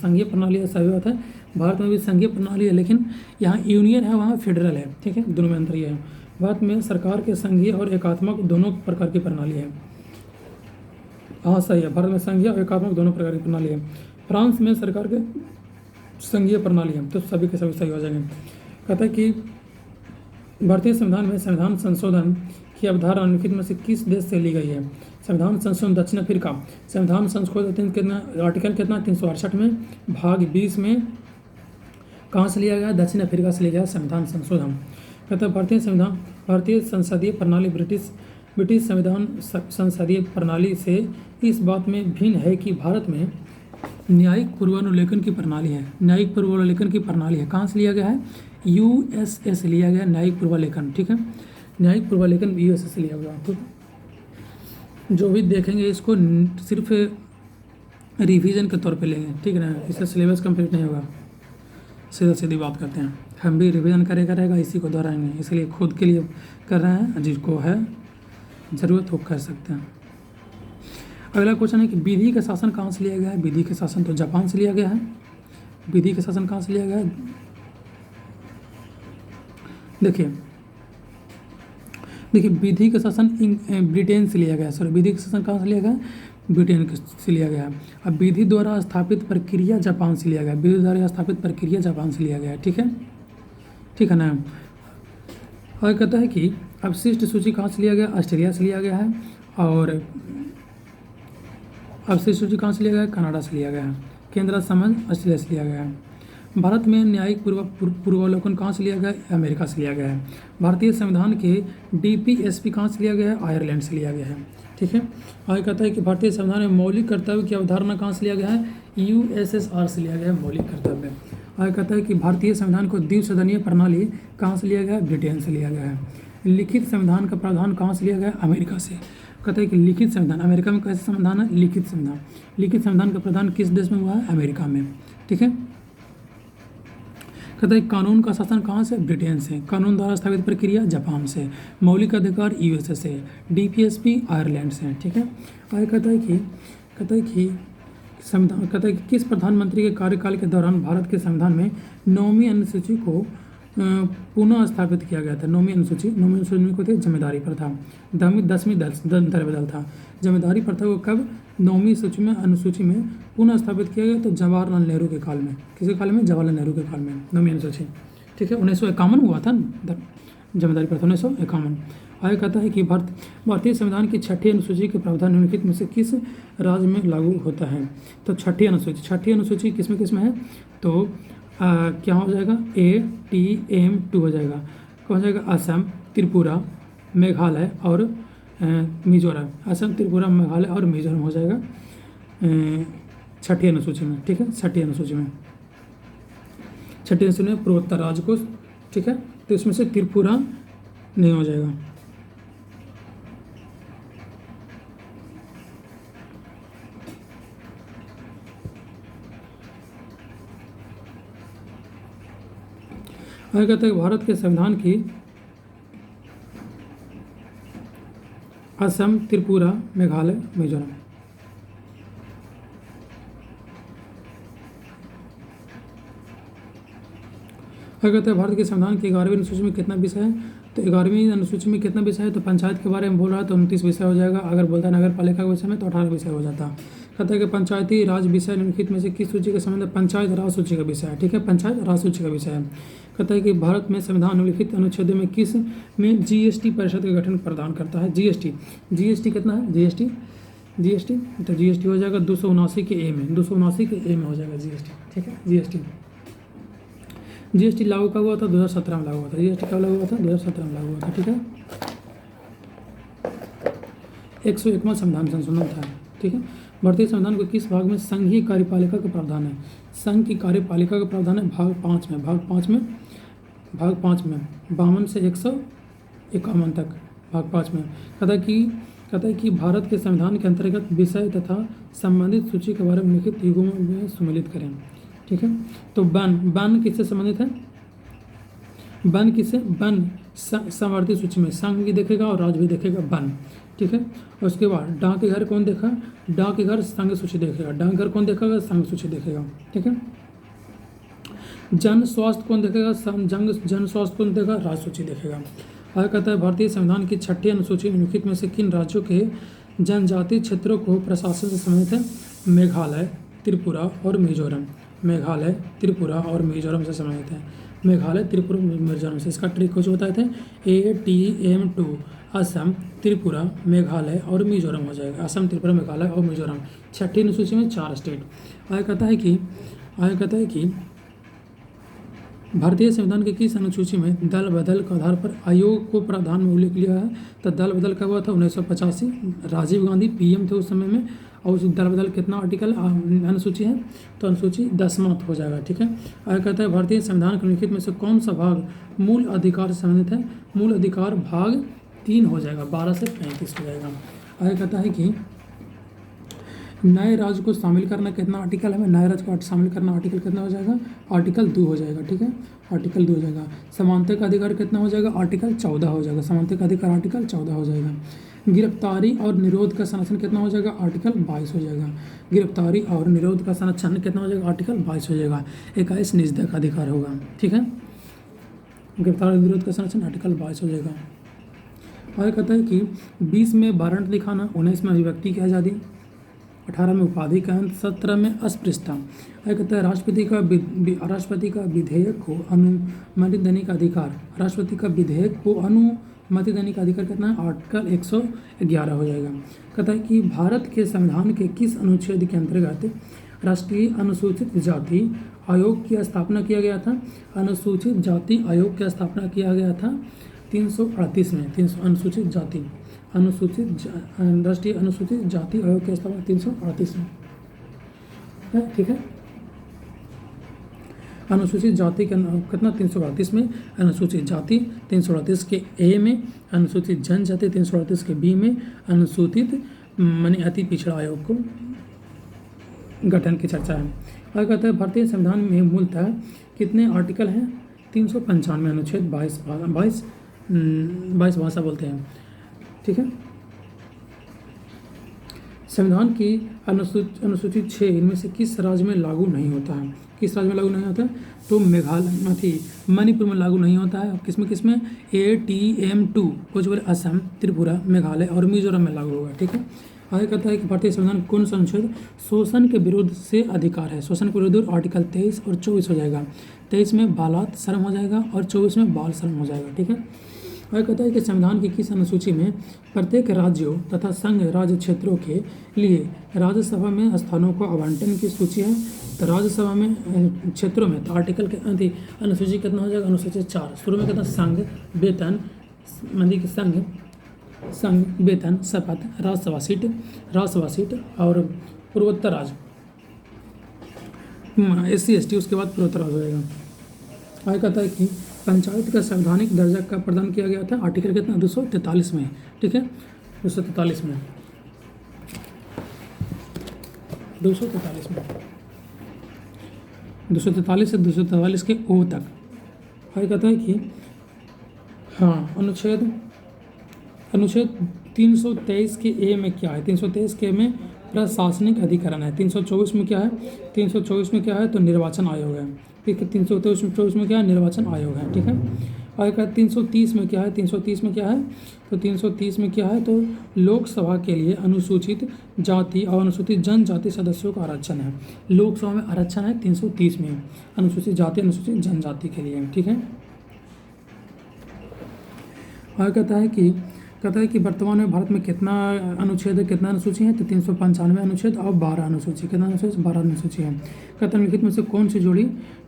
Speaker 1: सही बात है। भारत में भी संघीय प्रणाली है, लेकिन यहाँ यूनियन है, वहाँ फेडरल है, ठीक है, दोनों में अंतर ये है। भारत में सरकार के संघीय और एकात्मक दोनों प्रकार की प्रणाली है। हाँ सही है, भारत में संघीय और एकात्मक दोनों प्रकार की प्रणाली है। फ्रांस में सरकार के संघीय प्रणाली है, तो सभी के सभी सही हो जाएंगे। कहता है कि भारतीय संविधान में संविधान संशोधन की अवधारणा निम्नलिखित में से किस देश से ली गई है? संविधान संशोधन दक्षिण अफ्रीका। संविधान संशोधन कितना, आर्टिकल कितना, 368 में भाग 20 में कहाँ से लिया गया? दक्षिण अफ्रीका से लिया गया संविधान संशोधन। कहता है भारतीय संसदीय प्रणाली ब्रिटिश संविधान संसदीय प्रणाली से इस बात में भिन्न है कि भारत में न्यायिक पूर्वानुलेखन की प्रणाली है। न्यायिक पूर्वानुलेखन की प्रणाली है, कहाँ से लिया गया है? यूएसए से लिया गया न्यायिक पूर्वालेखन, ठीक है, न्यायिक पूर्वालेखन यूएसए से लिया गया। तो जो भी देखेंगे इसको सिर्फ रिवीजन के तौर पे लेंगे, ठीक है ना, इससे सिलेबस कंप्लीट नहीं होगा। सीधा सीधी बात करते हैं, हम भी रिवीजन करेगा, इसी को दोहराएंगे, इसलिए खुद के लिए कर रहे हैं, जिसको है ज़रूरत हो कर सकते हैं। अगला क्वेश्चन है कि विधि का शासन कहाँ से लिया गया है? विधि का शासन तो जापान से लिया गया है। विधि का शासन कहाँ से लिया गया है? देखिए विधि का शासन ब्रिटेन से लिया गया, विधि का शासन कहाँ से लिया गया? ब्रिटेन से लिया गया। अब विधि द्वारा स्थापित प्रक्रिया जापान से लिया गया, विधि द्वारा स्थापित प्रक्रिया जापान से लिया गया, ठीक है ना। और कहता है कि अवशिष्ट सूची कहाँ से लिया गया? ऑस्ट्रेलिया से लिया गया है। और अवशिष्ट सूची कहाँ से लिया गया है? कनाडा से लिया गया है। केंद्र समझ ऑस्ट्रेलिया से लिया गया है। भारत में न्यायिक पूर्वावलोकन कहाँ से लिया गया है? अमेरिका से लिया गया है। भारतीय संविधान के डीपीएसपी कहाँ से लिया गया है? आयरलैंड से लिया गया है, ठीक है। आगे कहता है कि भारतीय संविधान में मौलिक कर्तव्य की अवधारणा कहाँ से लिया गया है? यूएसएसआर से लिया गया है मौलिक कर्तव्य। आगे कहता है कि भारतीय संविधान को द्विसदनीय प्रणाली कहाँ से लिया गया है? ब्रिटेन से लिया गया है। लिखित संविधान का प्रावधान कहाँ से लिया गया है? अमेरिका से। कहता है कि लिखित संविधान, अमेरिका में कैसा संविधान है? लिखित संविधान। लिखित संविधान का प्रावधान किस देश में हुआ है? अमेरिका में, ठीक है। कहता है कानून का शासन कहाँ से? ब्रिटेन से। कानून द्वारा स्थापित प्रक्रिया जापान से। मौलिक अधिकार यूएसए से। डीपीएसपी आयरलैंड से, ठीक है। आगे कहता है कि किस प्रधानमंत्री के कार्यकाल के दौरान भारत के संविधान में 9वीं अनुसूची को पुनः स्थापित किया गया था? 9वीं अनुसूची में को थे जिम्मेदारी प्रथा, 10वीं दल बदल था। जिम्मेदारी प्रथा को कब 9वीं अनुसूची में पुनः स्थापित किया गया? तो जवाहरलाल नेहरू के काल में। किसके काल में? जवाहरलाल नेहरू के काल में 9वीं अनुसूची, ठीक है। 1951 हुआ था जिम्मेदारी प्रथा, 1951। आगे कहता है कि भारतीय संविधान की 6ठी अनुसूची के प्रावधान निम्नलिखित में से किस राज्य में लागू होता है? तो 6ठी अनुसूची किस में है? तो क्या हो जाएगा? ATM2 हो जाएगा। क्या हो जाएगा? असम, त्रिपुरा, मेघालय और मिजोरम। असम, त्रिपुरा, मेघालय और मिजोरम हो जाएगा 6ठी अनुसूची में, ठीक है। 6ठी अनुसूची में पूर्वोत्तर राज्य को, ठीक है, तो इसमें से त्रिपुरा नहीं हो जाएगा। आगे कहते हैं भारत के संविधान की असम, त्रिपुरा, मेघालय, मिजोरम। आगे कहते हैं भारत के संविधान की 11वीं अनुसूची में कितना विषय है? तो 11वीं अनुसूची में कितना विषय है? तो पंचायत के बारे में बोल रहा है तो 29 विषय हो जाएगा। अगर बोलता है नगर पालिका के विषय में तो 18 विषय हो जाता। कहता है कि पंचायती राज विषय निम्नलिखित में से किस सूची के संबंध में? पंचायत राज सूची का विषय है, ठीक है, पंचायत राज सूची का विषय है। कहता है कि भारत में संविधान निम्नलिखित अनुच्छेदों में किस में जीएसटी परिषद का गठन प्रदान करता है? जीएसटी कितना है? जीएसटी तो जीएसटी हो जाएगा 279 के ए में, 279 के ए में हो जाएगा जीएसटी, ठीक है। जीएसटी लागू कब हुआ था? 2017 में लागू हुआ था। जीएसटी कब लागू हुआ था? 2017 में लागू हुआ था, ठीक है। 101वां संविधान संशोधन था, ठीक है। भारतीय संविधान को किस भाग में संघीय कार्यपालिका का प्रावधान है? संघ की कार्यपालिका का प्रावधान है भाग 5 में 52 से 51 तक, भाग 5 में कहता है कि भारत के संविधान के अंतर्गत विषय तथा संबंधित सूची के बारे में लिखित युगों में सम्मिलित करें। ठीक है, तो वन किससे संबंधित है? वन किससे? वन समवर्ती सूची में संघ भी देखेगा और राज्य भी देखेगा, वन। ठीक है, और उसके बाद डाक के घर कौन देखा? डाक के घर संघ सूची देखेगा। डाक घर कौन देखेगा? संघ सूची देखेगा। ठीक है, जन स्वास्थ्य कौन देखेगा? जन स्वास्थ्य कौन देखेगा? राज्य सूची देखेगा। आगे कहता है भारतीय संविधान की 6ठी अनुसूची निम्नलिखित में से किन राज्यों के जनजातीय क्षेत्रों को प्रशासन से संबंधित है? मेघालय, त्रिपुरा और मिजोरम। मेघालय, त्रिपुरा और मिजोरम से संबंधित है। मेघालय, त्रिपुरा, मिजोरम से। इसका ट्रिक कुछ बताए थे, ATM2 असम, त्रिपुरा, मेघालय और मिजोरम हो जाएगा। असम, त्रिपुरा, मेघालय और मिजोरम 6ठी अनुसूची में 4 स्टेट। आगे कहता है कि भारतीय संविधान की किस अनुसूची में दल बदल के आधार पर आयोग को प्रावधान में उल्लेख लिया है? तो दल बदल कब हुआ था? 1985। राजीव गांधी PM थे उस समय में। और उस दल बदल कितना आर्टिकल अनुसूची है? तो अनुसूची 10वां हो जाएगा। ठीक है, आगे कहता है भारतीय संविधान के निम्नलिखित में से कौन सा भाग मूल अधिकार से संबंधित है? मूल अधिकार भाग 3 हो जाएगा, 12 से 35 हो जाएगा। आगे कहता है कि नए राज्य को शामिल करना कितना आर्टिकल है? नए राज्य को शामिल करना आर्टिकल कितना हो जाएगा? आर्टिकल 2 हो जाएगा। ठीक है, आर्टिकल 2 हो जाएगा। समानता का अधिकार कितना हो जाएगा? आर्टिकल 14 हो जाएगा। समानता का अधिकार आर्टिकल 14 हो जाएगा। गिरफ्तारी और निरोध का संरक्षण कितना हो जाएगा? आर्टिकल 22 हो जाएगा। गिरफ्तारी और निरोध का संरक्षण कितना हो जाएगा? आर्टिकल 22 हो जाएगा। 21 निजता का अधिकार होगा। ठीक है, गिरफ्तारी और निरोध का संरक्षण आर्टिकल 22 हो जाएगा। और कहता है कि 20 में वारंट दिखाना, 19 में अभिव्यक्ति की आज़ादी, 18 में उपाधि का अंत, 17 में अस्पृश्यता। कहता है राष्ट्रपति का विधेयक को अनुमति देने का अधिकार। राष्ट्रपति का विधेयक को अनुमति देने का अधिकार कितना है? आर्टिकल 111 हो जाएगा। कहता है कि भारत के संविधान के किस अनुच्छेद के अंतर्गत राष्ट्रीय अनुसूचित जाति आयोग की स्थापना किया गया था? अनुसूचित जाति आयोग की स्थापना किया गया था 338 में। राष्ट्रीय अनुसूचित जाति आयोग की स्थापना 338 में है। ठीक है, अनुसूचित जाति का कितना? 338 में। अनुसूचित जाति 338 के A में, अनुसूचित जनजाति 338 के B में, अनुसूचित माने अति पिछड़ा आयोग को गठन की चर्चा है। और कहता है भारतीय संविधान में मूलतः कितने आर्टिकल हैं? 395 अनुच्छेद 22 भाषा बोलते हैं। ठीक है, संविधान की अनुसूचित 6 इनमें से किस राज्य में लागू नहीं होता है? किस राज्य में लागू नहीं होता है? तो मणिपुर में लागू नहीं होता है। किसमें? ATM2 कुछ बोले असम, त्रिपुरा, मेघालय और मिजोरम में लागू होगा। ठीक है, आगे कहता है कि भारतीय संविधान कौन सा अनुच्छेद शोषण के विरुद्ध से अधिकार है? शोषण के विरुद्ध आर्टिकल 23 और 24 हो जाएगा। 23 में बालात श्रम हो जाएगा और 24 में बाल श्रम हो जाएगा। ठीक है, और कहता है कि संविधान की किस अनुसूची में प्रत्येक राज्यों तथा संघ राज्य क्षेत्रों के लिए राज्यसभा में स्थानों को आवंटन की सूची है? तो राज्यसभा में क्षेत्रों में तो आर्टिकल के अनुसूची कितना हो जाएगा? अनुसूची 4। शुरू में कितना? संघ, वेतन, संघ, वेतन, शपथ, राज्यसभा सीट और पूर्वोत्तर राज्य, SC/ST, उसके बाद पूर्वोत्तर राज्य हो जाएगा। आगे कहता है कि पंचायत का संवैधानिक दर्जा का प्रदान किया गया था? आर्टिकल कितना? 243 में। ठीक है, 243 में। 243 में 243 से 244 के O तक। आगे कहता है कि हाँ, अनुच्छेद 323 के A में क्या है? 323 के में प्रशासनिक अधिकरण है। 324 में क्या है? 324 में क्या है? तो निर्वाचन आयोग है। ठीक है, 324 में क्या है? निर्वाचन आयोग है। ठीक है, और 330 में क्या है? 330 में क्या है? तो 330 में क्या है? तो लोकसभा के लिए अनुसूचित जाति और अनुसूचित जनजाति सदस्यों का आरक्षण है। लोकसभा में आरक्षण है 330 में, अनुसूचित जाति अनुसूचित जनजाति के लिए। ठीक है, और कहता है कि वर्तमान में भारत में कितना अनुच्छेद है, कितना अनुसूची है? तो 395 अनुच्छेद और 12 अनुसूची। कितना अनुच्छेद? 12 अनुसूची है। कहता है निम्नलिखित में से कौन सी जोड़ी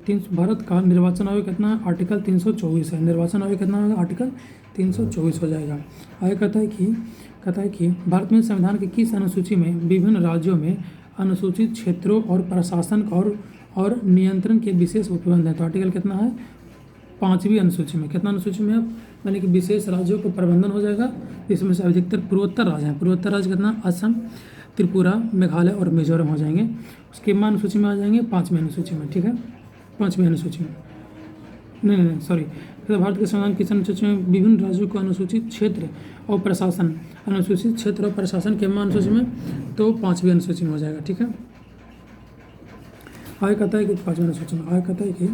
Speaker 1: भारत का निर्वाचन आयोग कितना? आर्टिकल 324 है। निर्वाचन आयोग कितना होगा? आर्टिकल 324 हो जाएगा। आगे कहता है कि भारत में संविधान की किस अनुसूची में विभिन्न राज्यों में अनुसूचित क्षेत्रों और प्रशासन और नियंत्रण के विशेष उपबंध है? तो आर्टिकल कितना है? 5वीं अनुसूची में। कितना अनुसूची में अब, यानी कि विशेष राज्यों का प्रबंधन हो जाएगा, इसमें से अधिकतर पूर्वोत्तर राज्य हैं। पूर्वोत्तर राज्य कितना, असम, त्रिपुरा, मेघालय और मिजोरम हो जाएंगे। उसके बाद अनुसूची में आ जाएंगे 5वीं अनुसूची में, ठीक है, 5वीं अनुसूची में, नहीं सॉरी, तो भारत के संविधान की अनुसूची में विभिन्न राज्यों को अनुसूचित क्षेत्र और प्रशासन, अनुसूचित क्षेत्र और प्रशासन के अनुसूची में, तो 5वीं अनुसूची में हो जाएगा, ठीक है। आगे कहता है कि 5वीं अनुसूची में आगे कहता है कि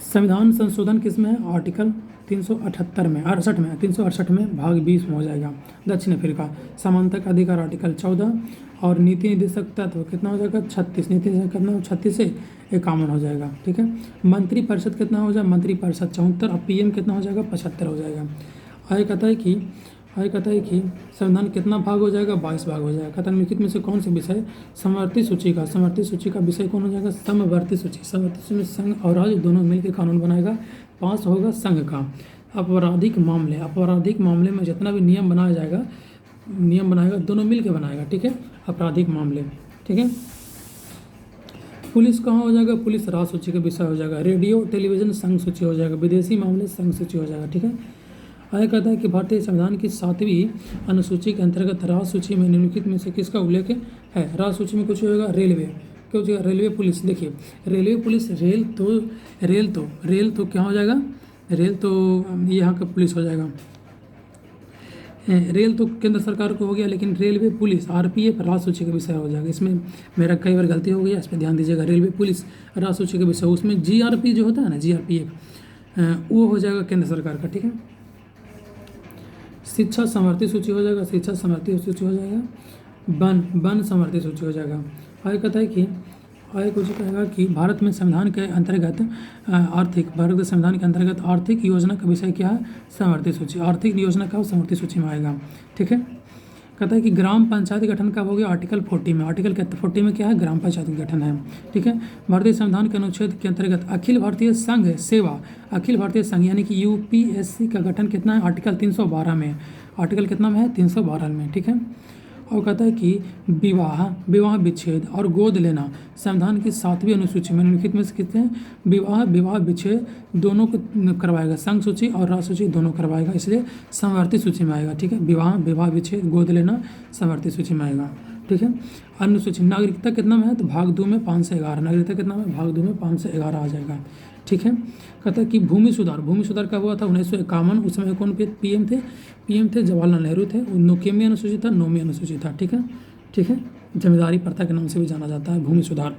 Speaker 1: संविधान संशोधन किसमें है, आर्टिकल 368 में, 368 में भाग 20 में हो जाएगा। दक्षिण अफ्रीका, समानता अधिकार आर्टिकल 14 और नीति निर्देशक तत्व कितना हो जाएगा, 36, नीति निर्देशक कितना, 36 से 51 हो जाएगा, ठीक है। मंत्री परिषद कितना हो जाएगा, मंत्री परिषद 74 और पीएम कितना हो जाएगा, 75 हो जाएगा। आगे कहता है कि संविधान कितना भाग हो जाएगा, 22 भाग हो जाएगा। कहता है निम्नलिखित में से कौन से विषय समवर्ती सूची का विषय कौन हो जाएगा, समवर्ती सूची में संघ और राज्य दोनों मिलकर कानून बनाएगा। 5 होगा संघ का। आपराधिक मामले में जितना भी नियम बनाएगा दोनों मिलकर बनाएगा, ठीक है, आपराधिक मामले, ठीक है। पुलिस कहाँ हो जाएगा, पुलिस राज्य सूची का विषय हो जाएगा। रेडियो टेलीविजन संघ सूची हो जाएगा। विदेशी मामले संघ सूची हो जाएगा, ठीक है। आगे कहता है कि भारतीय संविधान की 7वीं अनुसूची के अंतर्गत राज्य सूची में निम्नलिखित में से किसका उल्लेख है। राज्य सूची में कुछ होगा, रेलवे, क्या हो जाएगा, रेलवे पुलिस। देखिए रेलवे पुलिस, रेल तो क्या हो जाएगा, रेल तो यहाँ का पुलिस हो जाएगा। रेल तो केंद्र सरकार को हो गया, लेकिन रेलवे पुलिस आरपीएफ राज्य सूची का विषय हो जाएगा। इसमें मेरा कई बार गलती हो गई है, इस पर ध्यान दीजिएगा। रेलवे पुलिस राज्य सूची का विषय, उसमें जीआरपी जो होता है ना, जीआरपीएफ, वो हो जाएगा केंद्र सरकार का, ठीक है। शिक्षा समवर्ती सूची हो जाएगा, शिक्षा समवर्ती सूची हो जाएगा। वन समवर्ती सूची हो जाएगा। आगे कहता है कि कुछ कहेगा कि भारत में संविधान के अंतर्गत आर्थिक योजना का विषय क्या है, समवर्ती सूची। आर्थिक योजना का समवर्ती सूची में आएगा, ठीक है। कहता है कि ग्राम पंचायत गठन कब हो गया, आर्टिकल 40 में। आर्टिकल 40 में क्या है, ग्राम पंचायत गठन है, ठीक है। भारतीय संविधान के अनुच्छेद के अंतर्गत अखिल भारतीय संघ यानी कि यूपीएससी का गठन कितना है, आर्टिकल 312 में। आर्टिकल कितना में है, 312 में, ठीक है। और कहता है कि विवाह विच्छेद और गोद लेना संविधान की 7वीं अनुसूची में निम्नलिखित में से कितने हैं, विवाह विच्छेद दोनों को करवाएगा, संघ सूची और राज्य सूची दोनों करवाएगा, इसलिए समवर्ती सूची में आएगा, ठीक है। विवाह विच्छेद गोद लेना समवर्ती सूची में आएगा, ठीक है। अनुसूची नागरिकता कितना में है, तो भाग 2 में 5 से 11, नागरिकता कितना में, भाग 2 में 5 से 11 आ जाएगा, ठीक है। कहता है कि भूमि सुधार कब हुआ था, 1951। उस समय कौन पीएम थे, जवाहरलाल नेहरू थे। 9वीं अनुसूची था, 9वीं अनुसूची था, ठीक है। जमींदारी प्रथा के नाम से भी जाना जाता है भूमि सुधार,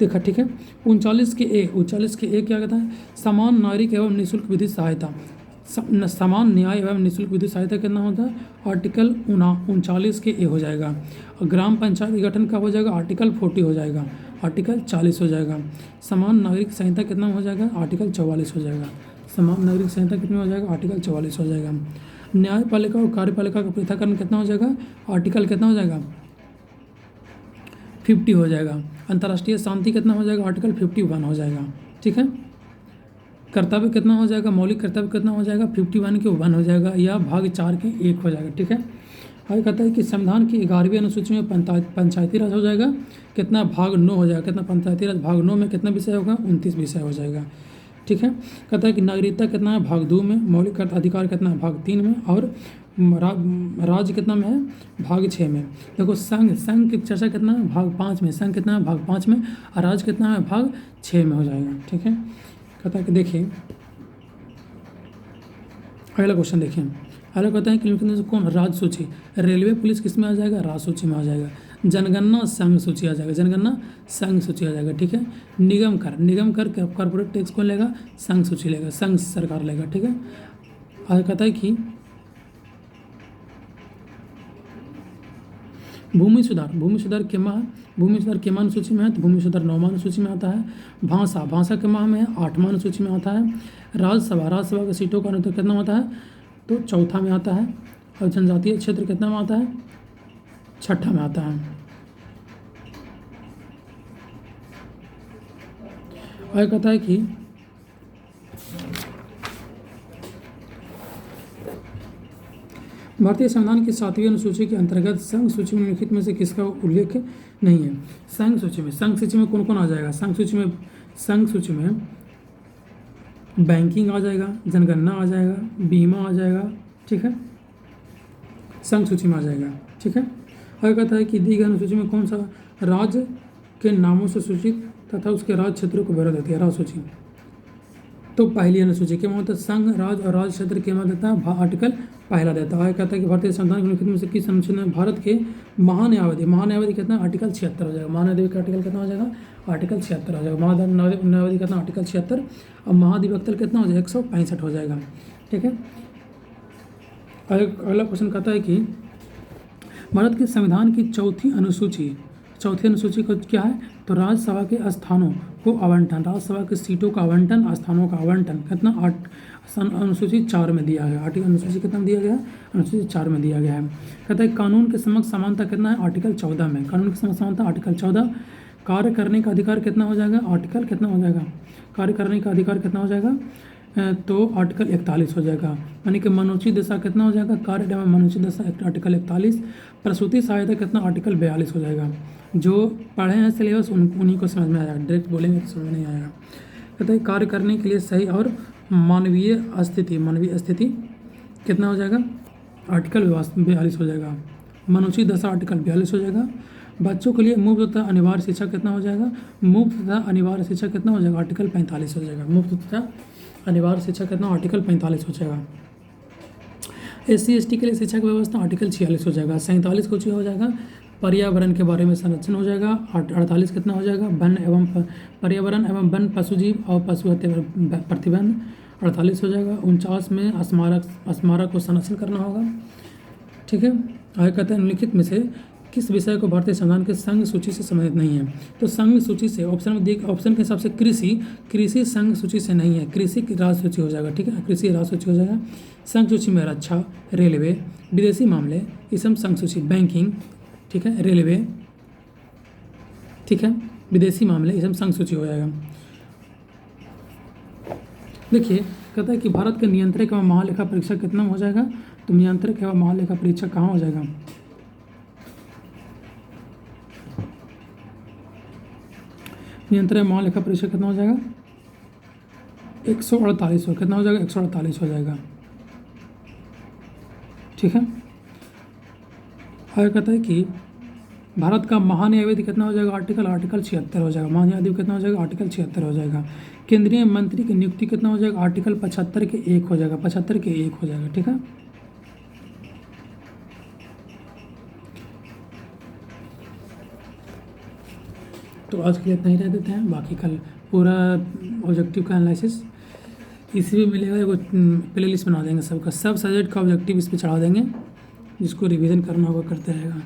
Speaker 1: देखा, ठीक है। 39 के ए क्या कहता है, समान नागरिक एवं निःशुल्क विधिक सहायता, समान न्याय एवं निःशुल्क विधिक सहायता कितना होता है, आर्टिकल 39 के ए हो जाएगा। और ग्राम पंचायत गठन कब हो जाएगा, आर्टिकल 40 हो जाएगा, आर्टिकल 40 हो जाएगा। समान नागरिक संहिता कितना हो जाएगा, आर्टिकल 44 हो जाएगा। समान नागरिक संहिता कितना हो जाएगा, आर्टिकल 44 हो जाएगा। न्यायपालिका और कार्यपालिका का पृथक्करण कितना हो जाएगा, आर्टिकल कितना हो जाएगा, 50 हो जाएगा। अंतर्राष्ट्रीय शांति कितना हो जाएगा, आर्टिकल 51 हो जाएगा, ठीक है। कर्तव्य कितना हो जाएगा, मौलिक कर्तव्य कितना हो जाएगा, 51 के 1 हो जाएगा, या भाग 4 के 1 हो जाएगा, ठीक है। आगे कहता है कि संविधान की 11वीं अनुसूची में पंचायती राज हो जाएगा, कितना भाग 9 हो जाएगा, कितना पंचायती राज भाग 9 में कितना विषय होगा, 29 विषय हो जाएगा, ठीक है। कहता है कि नागरिकता कितना है, भाग 2 में। मौलिक अधिकार कितना है, भाग 3 में। और राज्य कितना में है, भाग 6 में। देखो संघ की चर्चा कितना है, भाग 5 में। संघ कितना है, भाग 5 में। और राज्य कितना है, भाग 6 में हो जाएगा, ठीक है। कहता है कि देखिए अगला क्वेश्चन देखिए, अगला कहता है कि कौन, राज्य सूची। रेलवे पुलिस किस में आ जाएगा, राज्य सूची में आ जाएगा। जनगणना संघ सूची आ जाएगा, जनगणना संघ सूची आ जाएगा, ठीक है। निगम कर कॉर्पोरेट टैक्स कौन लेगा, संघ सूची लेगा, संघ सरकार लेगा, ठीक है। आगे कहता है कि भूमि सुधार के माह अनुसूची में है, तो भूमि सुधार 9वां अनुसूची में आता है। भाषा के माह में है, 8वां अनुसूची में आता है। राज्यसभा की सीटों का अनुपात कितना होता है, तो 4था में आता है। और जनजातीय क्षेत्र कितना में आता है, 6ठा में आता है। और कहता है कि भारतीय संविधान की 7वीं अनुसूची के अंतर्गत संघ सूची में निम्नलिखित में से किसका उल्लेख नहीं है। संघ सूची में कौन कौन आ जाएगा, संघ सूची में संघ सूची में बैंकिंग आ जाएगा, जनगणना आ जाएगा, बीमा आ जाएगा, ठीक है, संघ सूची में आ जाएगा, ठीक है। आगे कहता है कि दी गई अनुसूची में कौन सा राज्य के नामों से सूचित तथा उसके राज्य क्षेत्रों को विवरण देती है। राज्य सूची तो पहली अनुसूची के मतलब संघ, राज्य और राज्य क्षेत्र के मतलब देता है आर्टिकल पहला देता है। कहता है कि भारतीय संविधान के निम्नलिखित में से किस अनुच्छेद में भारत के महान्यायावधि कितना आर्टिकल 76 हो जाएगा। महान्यायावधि का आर्टिकल कितना हो जाएगा, आर्टिकल 76 हो जाएगा। महान्यायावधि कितना आर्टिकल 76 और महाधिवक्ता कितना हो जाएगा 165 हो जाएगा, ठीक है। अगला क्वेश्चन कहता है कि भारत के संविधान की चौथी अनुसूची को क्या है, तो राज्यसभा के स्थानों को आवंटन, राज्यसभा की सीटों का आवंटन, स्थानों का आवंटन कितना अनुसूची 4 में दिया गया। आर्टिकल अनुसूची कितना दिया गया, अनुसूची 4 में दिया गया है। कहता है कानून के समक्ष समानता कितना है, आर्टिकल 14 में। कानून के समक्ष समानता आर्टिकल 14। कार्य करने का अधिकार कितना हो जाएगा, आर्टिकल कितना हो जाएगा, कार्य करने का अधिकार कितना हो जाएगा, तो आर्टिकल 41 हो जाएगा। यानी कि मनुष्य दशा कितना हो जाएगा, कार्य एवं मनुष्य दशा आर्टिकल 41। प्रसूति सहायता कितना, आर्टिकल 42 हो जाएगा। जो पढ़े हैं सिलेबस उन्हीं को समझ में आ जाएगा, डायरेक्ट बोलेंगे तो समझ नहीं आएगा। कहते हैं कार्य करने के लिए सही और मानवीय स्थिति कितना हो जाएगा, आर्टिकल 42 हो जाएगा। मनुष्य दशा आर्टिकल 42 हो जाएगा। बच्चों के लिए मुफ्त तथा अनिवार्य शिक्षा कितना हो जाएगा, मुफ्त तथा अनिवार्य शिक्षा कितना हो जाएगा, आर्टिकल 45 हो जाएगा। मुफ्त तथा अनिवार्य शिक्षा कितना, आर्टिकल 45 हो जाएगा। SC/ST के लिए शिक्षा की व्यवस्था आर्टिकल 46 हो जाएगा। 47 कुछ हो जाएगा, पर्यावरण के बारे में संरक्षण हो जाएगा। 48 कितना हो जाएगा, वन एवं पर्यावरण एवं वन पशुजीव और पशु हत्या प्रतिबंध 48 हो जाएगा। 49 में स्मारक को संरक्षण करना होगा, ठीक है। आगे कहते हैं निम्नलिखित में से किस विषय को भारतीय संविधान के संघ सूची से संबंधित नहीं है, तो संघ सूची से ऑप्शन के हिसाब से कृषि संघ सूची से नहीं है, कृषि की राज्य सूची हो जाएगा, ठीक है, कृषि राज्य सूची हो जाएगा। संघ सूची में रक्षा, रेलवे, विदेशी मामले, ये सब संघ सूची, बैंकिंग, ठीक है, रेलवे, ठीक है, विदेशी मामले, ये सब संघ सूची हो जाएगा। देखिए कहता है कि भारत के नियंत्रक एवं महालेखा परीक्षक कितना हो जाएगा, तो नियंत्रक एवं महालेखा परीक्षक कहाँ हो जाएगा, नियंत्रक महालेखा परीक्षक कितना हो जाएगा, 148 हो, कितना हो जाएगा, 148 हो जाएगा, ठीक है। आगे कहता है कि भारत का महान्यायाधीश कितना हो जाएगा, आर्टिकल 76 हो जाएगा। महान्यायाधीश कितना हो जाएगा, आर्टिकल 76 हो जाएगा। केंद्रीय मंत्री की नियुक्ति कितना हो जाएगा, आर्टिकल 75 के 1 हो जाएगा, 75 के 1 हो जाएगा, ठीक है। तो आज के लिए इतना ही रह देते हैं, बाकी कल पूरा ऑब्जेक्टिव का एनालिसिस इसी में मिलेगा। एगो प्ले लिस्ट बना देंगे सबका, सब सब्जेक्ट का ऑब्जेक्टिव इस पर चढ़ा देंगे, जिसको रिवीजन करना होगा करते रहेगा।